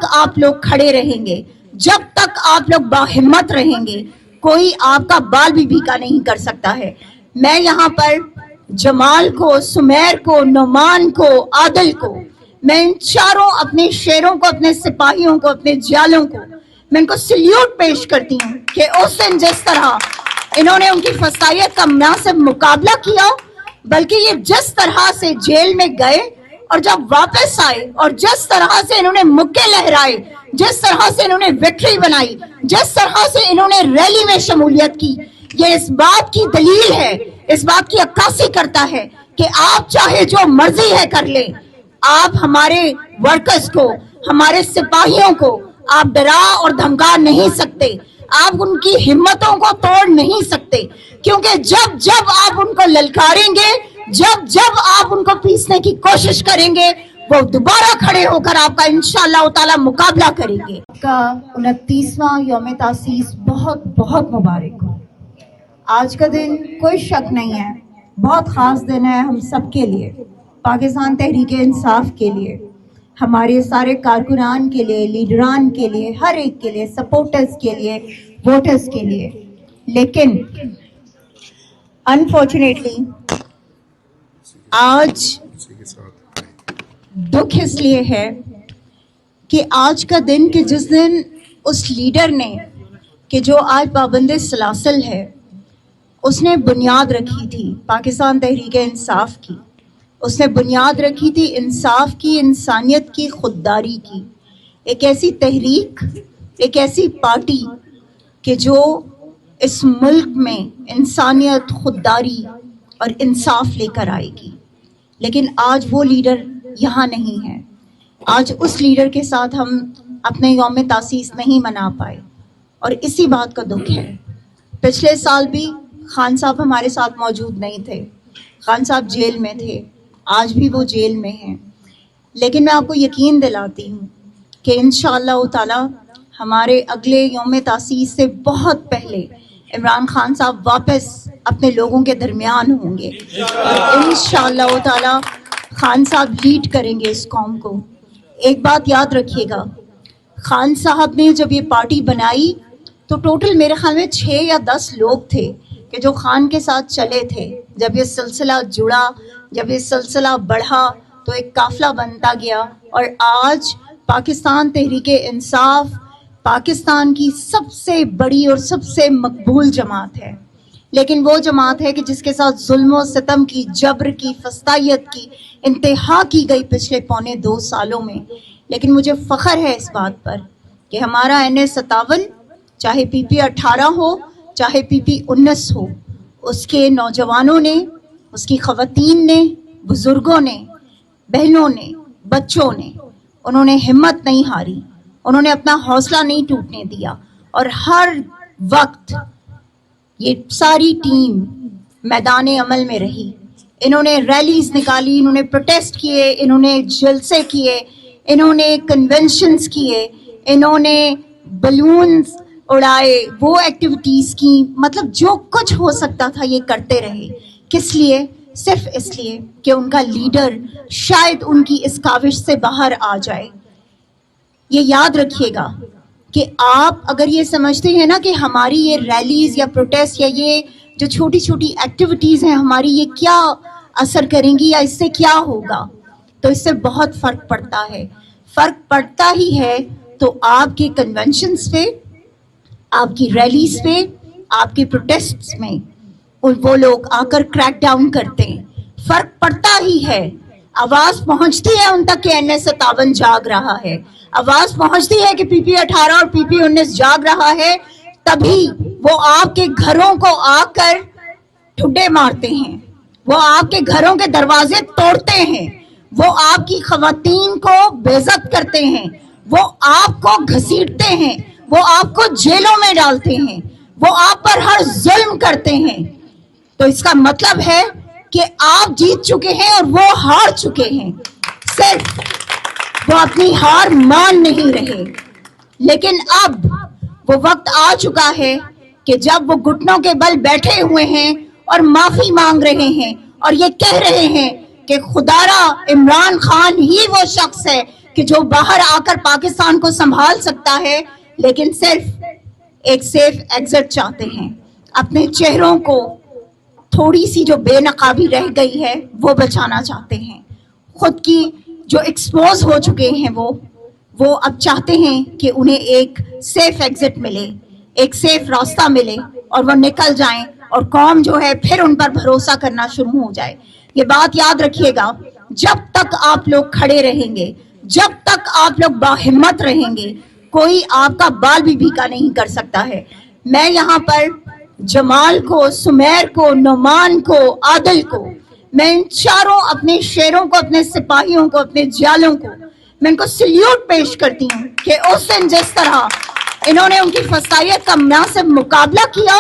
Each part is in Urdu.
تک آپ لوگ کھڑے رہیں گے, جب تک آپ لوگ باہمت رہیں گے, کوئی آپ کا بال بھی بھیکا نہیں کر سکتا ہے. میں یہاں پر جمال کو, سمیر کو, نعمان کو, عادل کو, میں ان چاروں اپنے شیروں کو, اپنے سپاہیوں کو, اپنے جالوں کو میں ان کو سلیوٹ پیش کرتی ہوں کہ اس دن جس طرح انہوں نے ان کی فسائیت کا مناسب مقابلہ کیا, بلکہ یہ جس طرح سے جیل میں گئے اور جب واپس آئے اور جس طرح سے انہوں نے مکے لہرائے, جس طرح سے انہوں نے وکٹری بنائی, جس طرح سے انہوں نے ریلی میں شمولیت کی, یہ اس بات کی دلیل ہے, اس بات کی عکاسی کرتا ہے کہ آپ چاہے جو مرضی ہے کر لیں, آپ ہمارے ورکرز کو, ہمارے سپاہیوں کو آپ ڈرا اور دھمکا نہیں سکتے, آپ ان کی ہمتوں کو توڑ نہیں سکتے, کیونکہ جب جب آپ ان کو للکاریں گے, جب جب آپ ان کو پیسنے کی کوشش کریں گے, وہ دوبارہ کھڑے ہو کر آپ کا انشاءاللہ تعالی مقابلہ کریں گے. کا 29واں یوم تاسیس بہت بہت مبارک ہو. آج کا دن کوئی شک نہیں ہے, بہت خاص دن ہے ہم سب کے لیے, پاکستان تحریک انصاف کے لیے, ہمارے سارے کارکنان کے لیے, لیڈران کے لیے, ہر ایک کے لیے, سپورٹرز کے لیے, ووٹرز کے لیے. لیکن انفارچونیٹلی آج دکھ اس لیے ہے کہ آج کا دن کہ جس دن اس لیڈر نے کہ جو آج پابند سلاسل ہے, اس نے بنیاد رکھی تھی پاکستان تحریک انصاف کی, اس نے بنیاد رکھی تھی انصاف کی, انسانیت کی, خودداری کی, ایک ایسی تحریک, ایک ایسی پارٹی کہ جو اس ملک میں انسانیت, خودداری اور انصاف لے کر آئے گی. لیکن آج وہ لیڈر یہاں نہیں ہے, آج اس لیڈر کے ساتھ ہم اپنے یوم تاسیس نہیں منا پائے, اور اسی بات کا دکھ ہے. پچھلے سال بھی خان صاحب ہمارے ساتھ موجود نہیں تھے, خان صاحب جیل میں تھے, آج بھی وہ جیل میں ہیں. لیکن میں آپ کو یقین دلاتی ہوں کہ انشاءاللہ تعالی ہمارے اگلے یوم تاسیس سے بہت پہلے عمران خان صاحب واپس اپنے لوگوں کے درمیان ہوں گے, اور انشاءاللہ تعالی خان صاحب لیڈ کریں گے اس قوم کو. ایک بات یاد رکھیے گا, خان صاحب نے جب یہ پارٹی بنائی تو ٹوٹل میرے خیال میں 6 یا 10 لوگ تھے کہ جو خان کے ساتھ چلے تھے. جب یہ سلسلہ جڑا, جب یہ سلسلہ بڑھا تو ایک قافلہ بنتا گیا, اور آج پاکستان تحریک انصاف پاکستان کی سب سے بڑی اور سب سے مقبول جماعت ہے. لیکن وہ جماعت ہے کہ جس کے ساتھ ظلم و ستم کی, جبر کی, فسطائیت کی انتہا کی گئی پچھلے 2.25 سالوں میں. لیکن مجھے فخر ہے اس بات پر کہ ہمارا NA57 چاہے PP 18 ہو, چاہے PP 19 ہو, اس کے نوجوانوں نے, اس کی خواتین نے, بزرگوں نے, بہنوں نے, بچوں نے, انہوں نے ہمت نہیں ہاری, انہوں نے اپنا حوصلہ نہیں ٹوٹنے دیا, اور ہر وقت یہ ساری ٹیم میدان عمل میں رہی. انہوں نے ریلیز نکالی, انہوں نے پروٹیسٹ کیے, انہوں نے جلسے کیے, انہوں نے کنونشنز کیے, انہوں نے بلونز اڑائے, وہ ایکٹیویٹیز کی, مطلب جو کچھ ہو سکتا تھا یہ کرتے رہے. کس لیے؟ صرف اس لیے کہ ان کا لیڈر شاید ان کی اس کاوش سے باہر آ جائے. یہ یاد رکھیے گا کہ آپ اگر یہ سمجھتے ہیں نا کہ ہماری یہ ریلیز یا پروٹیسٹ یا یہ جو چھوٹی چھوٹی ایکٹیویٹیز ہیں ہماری یہ کیا اثر کریں گی یا اس سے کیا ہوگا, تو اس سے بہت فرق پڑتا ہے. فرق پڑتا ہی ہے تو آپ کے کنونشنز پہ, آپ کی ریلیز پہ, آپ کے پروٹیسٹس میں وہ لوگ آ کر کریک ڈاؤن کرتے ہیں. فرق پڑتا ہی ہے, آواز پہنچتی ہے ان تک کہ NA57 جاگ رہا ہے, آواز پہنچتی ہے کہ PP 18 اور PP 19 جاگ رہا ہے, تبھی وہ آپ کے گھروں کو آ کر ٹھڈے مارتے ہیں, وہ آپ کے گھروں کے دروازے توڑتے ہیں, وہ آپ کی خواتین کو بے عزت کرتے ہیں, وہ آپ کو گھسیٹتے ہیں, وہ آپ کو جیلوں میں ڈالتے ہیں, وہ آپ پر ہر ظلم کرتے ہیں. تو اس کا مطلب ہے کہ آپ جیت چکے ہیں اور وہ ہار چکے ہیں, صرف وہ اپنی ہار مان نہیں رہے. لیکن اب وہ وقت آ چکا ہے کہ جب وہ گھٹنوں کے بل بیٹھے ہوئے ہیں اور معافی مانگ رہے ہیں اور یہ کہہ رہے ہیں کہ خدارا عمران خان ہی وہ شخص ہے کہ جو باہر آ کر پاکستان کو سنبھال سکتا ہے لیکن صرف ایک سیف ایگزٹ چاہتے ہیں. اپنے چہروں کو تھوڑی سی جو بے نقابی رہ گئی ہے وہ بچانا چاہتے ہیں. خود کی جو ایکسپوز ہو چکے ہیں وہ اب چاہتے ہیں کہ انہیں ایک سیف ایگزٹ ملے, ایک سیف راستہ ملے اور وہ نکل جائیں اور قوم جو ہے پھر ان پر بھروسہ کرنا شروع ہو جائے. یہ بات یاد رکھیے گا, جب تک آپ لوگ کھڑے رہیں گے, جب تک آپ لوگ باہمت رہیں گے, کوئی آپ کا بال بھی بھیکا نہیں کر سکتا ہے. میں یہاں پر جمال کو, سمیر کو, نعمان کو, عادل کو, میں ان چاروں اپنے شیروں کو, اپنے سپاہیوں کو, اپنے جالوں کو میں ان کو سلیوٹ پیش کرتی ہوں کہ اس دن جس طرح انہوں نے ان کی فسائیت کا مناسب مقابلہ کیا,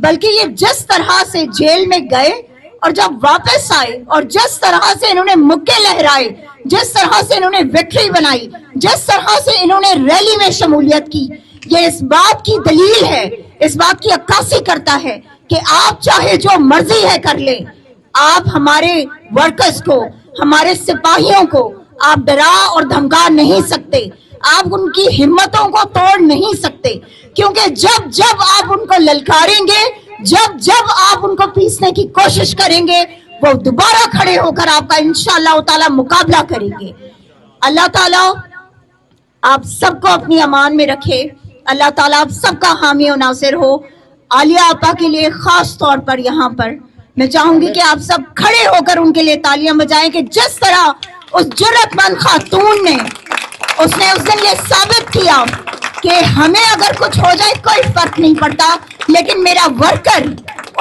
بلکہ یہ جس طرح سے جیل میں گئے اور جب واپس آئے اور جس طرح سے انہوں نے مکے لہرائے, جس طرح سے انہوں نے وکٹری بنائی, جس طرح سے انہوں نے ریلی میں شمولیت کی, یہ اس بات کی دلیل ہے, اس بات کی عکاسی کرتا ہے کہ آپ چاہے جو مرضی ہے کر لیں, آپ ہمارے ورکرز کو, ہمارے سپاہیوں کو آپ ڈرا اور دھمکا نہیں سکتے, آپ ان کی ہمتوں کو توڑ نہیں سکتے, کیونکہ جب جب آپ ان کو للکاریں گے, جب جب آپ ان کو پیسنے کی کوشش کریں گے, وہ دوبارہ کھڑے ہو کر آپ کا انشاءاللہ تعالی مقابلہ کریں گے. اللہ تعالیٰ آپ سب کو اپنی امان میں رکھے, اللہ تعالیٰ آپ سب کا حامی و ناصر ہو. عالیہ آپا کے لیے خاص طور پر یہاں پر میں چاہوں گی کہ آپ سب کھڑے ہو کر ان کے لیے تالیاں بجائیں کہ جس طرح اس جرأت مند خاتون نے اس دن یہ ثابت کیا کہ ہمیں اگر کچھ ہو جائے کوئی فرق نہیں پڑتا, لیکن میرا ورکر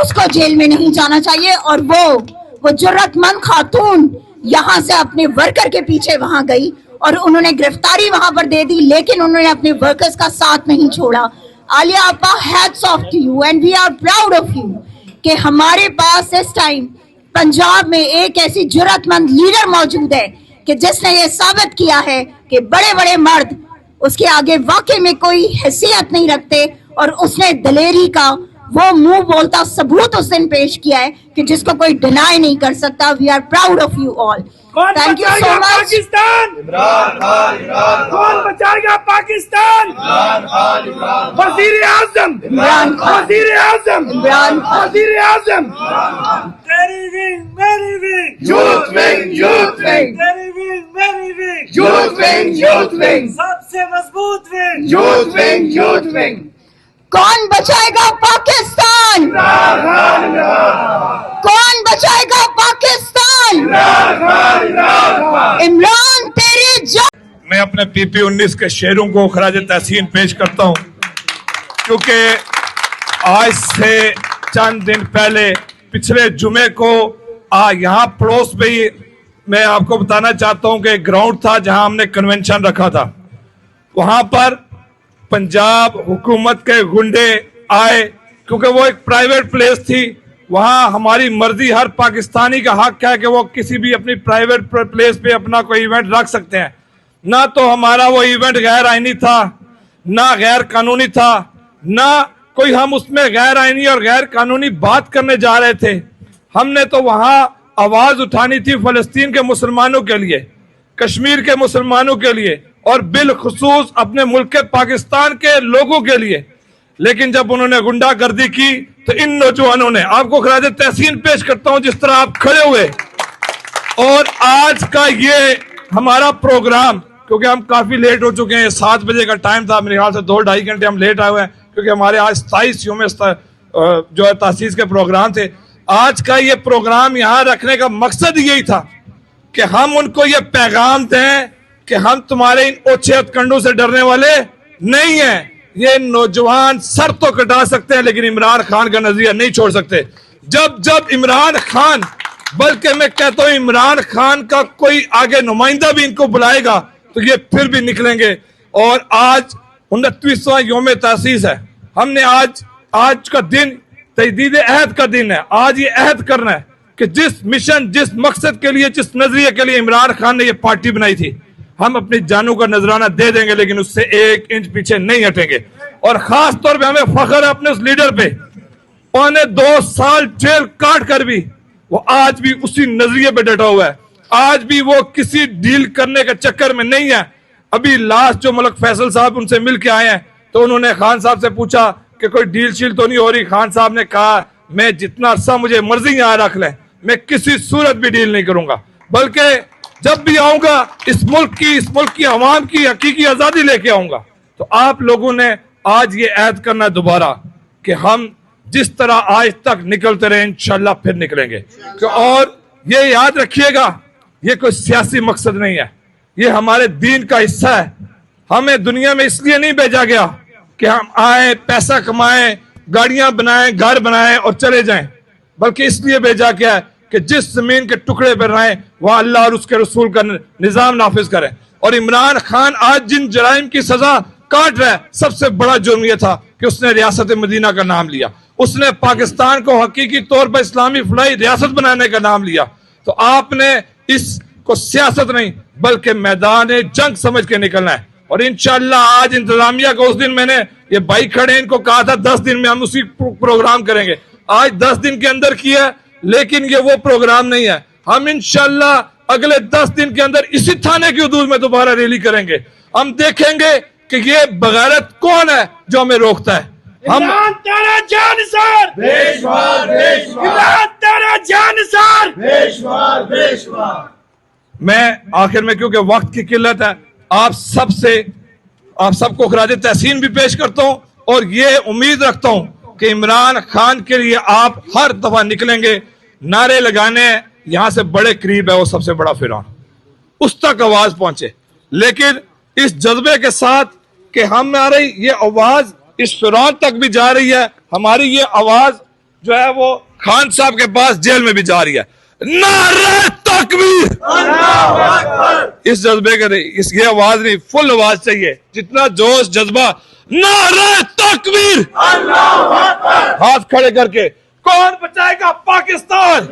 اس کو جیل میں نہیں جانا چاہیے. اور وہ جرأت مند خاتون یہاں سے اپنے ورکر کے پیچھے وہاں گئی اور انہوں نے گرفتاری وہاں پر دے دی, لیکن انہوں نے اپنے ورکرز کا ساتھ نہیں چھوڑا. عالیہ آپا, hats off to you and we are proud of you کہ ہمارے پاس اس ٹائم پنجاب میں ایک ایسی جرأت مند لیڈر موجود ہے کہ جس نے یہ ثابت کیا ہے کہ بڑے بڑے مرد اس کے آگے واقعی میں کوئی حیثیت نہیں رکھتے, اور اس نے دلیری کا وہ منہ بولتا ثبوت اس دن پیش کیا ہے کہ جس کو کوئی ڈینائی نہیں کر سکتا. We are proud of you all. Thank you so much. کون بچائے گا پاکستان؟ وزیر اعظم, وزیر اعظم, وزیر اعظم. تیری ونگ میری wing, youth wing, youth wing. تیری ونگ میری wing, youth wing, youth wing. سب سے مضبوط wing, youth wing, youth wing. کون بچائے گا پاکستان؟ کون بچائے گا پاکستان؟ عمران تیری جان. میں اپنے پی پی 19 کے شعروں کو خراج تحسین پیش کرتا ہوں, کیونکہ آج سے چند دن پہلے پچھلے جمعے کو یہاں پڑوس میں ہی میں آپ کو بتانا چاہتا ہوں کہ ایک گراؤنڈ تھا جہاں ہم نے کنونشن رکھا تھا. وہاں پر پنجاب حکومت کے گنڈے آئے, کیونکہ وہ ایک پرائیویٹ پلیس تھی. وہاں ہماری مرضی, ہر پاکستانی کا حق ہے کہ وہ کسی بھی اپنی پرائیویٹ پلیس پہ اپنا کوئی ایونٹ رکھ سکتے ہیں. نہ تو ہمارا وہ ایونٹ غیر آئینی تھا, نہ غیر قانونی تھا, نہ کوئی ہم اس میں غیر آئینی اور غیر قانونی بات کرنے جا رہے تھے. ہم نے تو وہاں آواز اٹھانی تھی فلسطین کے مسلمانوں کے لیے, کشمیر کے مسلمانوں کے لیے, اور بالخصوص اپنے ملک پاکستان کے لوگوں کے لیے. لیکن جب انہوں نے غنڈہ گردی کی تو ان نوجوانوں نے, آپ کو خراج تحسین پیش کرتا ہوں جس طرح آپ کھڑے ہوئے. اور آج کا یہ ہمارا پروگرام, کیونکہ ہم کافی لیٹ ہو چکے ہیں, 7 بجے کا ٹائم تھا, میرے خیال سے 2-2.5 گھنٹے ہم لیٹ آئے ہوئے ہیں, کیونکہ ہمارے آج 27 یوم جو ہے تاسیس کے پروگرام تھے. آج کا یہ پروگرام یہاں رکھنے کا مقصد یہی تھا کہ ہم ان کو یہ پیغام دیں کہ ہم تمہارے ان اوچھے ہتھکنڈوں سے ڈرنے والے نہیں ہیں. یہ نوجوان سر تو کٹا سکتے ہیں لیکن عمران خان کا نظریہ نہیں چھوڑ سکتے. جب عمران خان, بلکہ میں کہتا ہوں عمران خان کا کوئی آگے نمائندہ بھی ان کو بلائے گا تو یہ پھر بھی نکلیں گے. اور آج 29واں یوم تاسیس ہے. ہم نے آج کا دن تجدید عہد کا دن ہے. آج یہ عہد کرنا ہے کہ جس مشن, جس مقصد کے لیے, جس نظریے کے لیے عمران خان نے یہ پارٹی بنائی تھی, ہم اپنی جانوں کا نذرانہ دے دیں گے لیکن اس سے 1 انچ پیچھے نہیں ہٹیں گے. اور خاص طور پہ ہمیں فخر ہے اپنے اس لیڈر پہ, 2.25 سال جیل کاٹ کر بھی وہ آج بھی اسی نظریے پہ ڈٹا ہوا ہے. آج بھی وہ کسی ڈیل کرنے کے چکر میں نہیں ہے. ابھی لاسٹ جو ملک فیصل صاحب ان سے مل کے آئے ہیں تو انہوں نے خان صاحب سے پوچھا کہ کوئی ڈیل شیل تو نہیں ہو رہی. خان صاحب نے کہا میں جتنا عرصہ مجھے مرضی یہاں رکھ لیں میں کسی صورت بھی ڈیل نہیں کروں گا, بلکہ جب بھی آؤں گا اس ملک کی عوام کی حقیقی آزادی لے کے آؤں گا. تو آپ لوگوں نے آج یہ عہد کرنا دوبارہ کہ ہم جس طرح آج تک نکلتے رہے انشاءاللہ پھر نکلیں گے. اور یہ یاد رکھیے گا یہ کوئی سیاسی مقصد نہیں ہے, یہ ہمارے دین کا حصہ ہے. ہمیں دنیا میں اس لیے نہیں بھیجا گیا کہ ہم آئیں پیسہ کمائیں گاڑیاں بنائیں گھر بنائیں اور چلے جائیں, بلکہ اس لیے بھیجا گیا ہے کہ جس زمین کے ٹکڑے پر رہیں وہاں اللہ اور اس کے رسول کا نظام نافذ کریں. اور عمران خان آج جن جرائم کی سزا کاٹ رہا ہے سب سے بڑا جرم یہ تھا کہ اس نے ریاست مدینہ کا نام لیا, اس نے پاکستان کو حقیقی طور پر اسلامی فلاحی ریاست بنانے کا نام لیا. تو آپ نے اس کو سیاست نہیں بلکہ میدان جنگ سمجھ کے نکلنا ہے. اور انشاءاللہ آج انتظامیہ کو اس دن میں نے یہ بھائی کھڑے ان کو کہا تھا 10 دن میں ہم اسی پروگرام کریں گے, آج 10 دن کے اندر کیا, لیکن یہ وہ پروگرام نہیں ہے. ہم انشاءاللہ اگلے 10 دن کے اندر اسی تھانے کی حدود میں دوبارہ ریلی کریں گے. ہم دیکھیں گے کہ یہ بغیرت کون ہے جو ہمیں روکتا ہے. ہم عمران تیرا جانسار عمران تیرا جانسار میں آخر میں کیونکہ وقت کی قلت ہے آپ سب کو خراج تحسین بھی پیش کرتا ہوں اور یہ امید رکھتا ہوں کہ عمران خان کے لیے آپ ہر دفعہ نکلیں گے نعرے لگانے. یہاں سے بڑے قریب ہے وہ سب سے بڑا فرعون, اس تک آواز پہنچے, لیکن اس جذبے کے ساتھ کہ ہماری یہ آواز اس فرعون تک بھی جا رہی ہے, ہماری یہ آواز جو ہے وہ خان صاحب کے پاس جیل میں بھی جا رہی ہے. نعرہ تکبیر, اس جذبے کے یہ آواز نہیں فل آواز چاہیے, جتنا جوش جذبہ. نعرہ تکبیر, ہاتھ کھڑے کر کے کون بچائے گا پاکستان,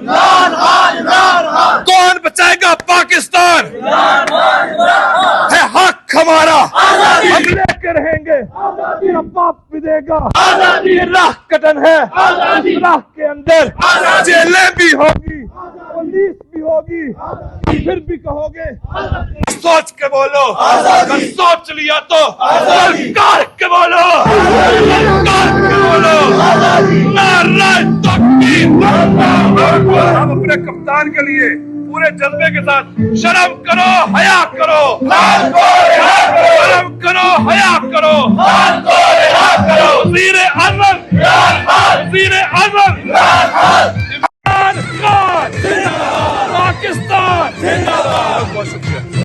کون بچائے گا پاکستان, ہے حق ہمارا ہم لے کے رہیں گے, یہ باپ بھی دے گا, یہ راہ کٹن ہے, راہ کے اندر جیلیں بھی ہوگی پولیس بھی ہوگی, پھر بھی کہو گے سوچ کے بولو, اگر سوچ لیا تو کر کے بولو, کر کے بولو. نعرہ تکبیر. ہم اپنے کپتان کے لیے پورے جذبے کے ساتھ شرم کرو حیا کرو, شرم کرو حیا کرو, وزیر اعظم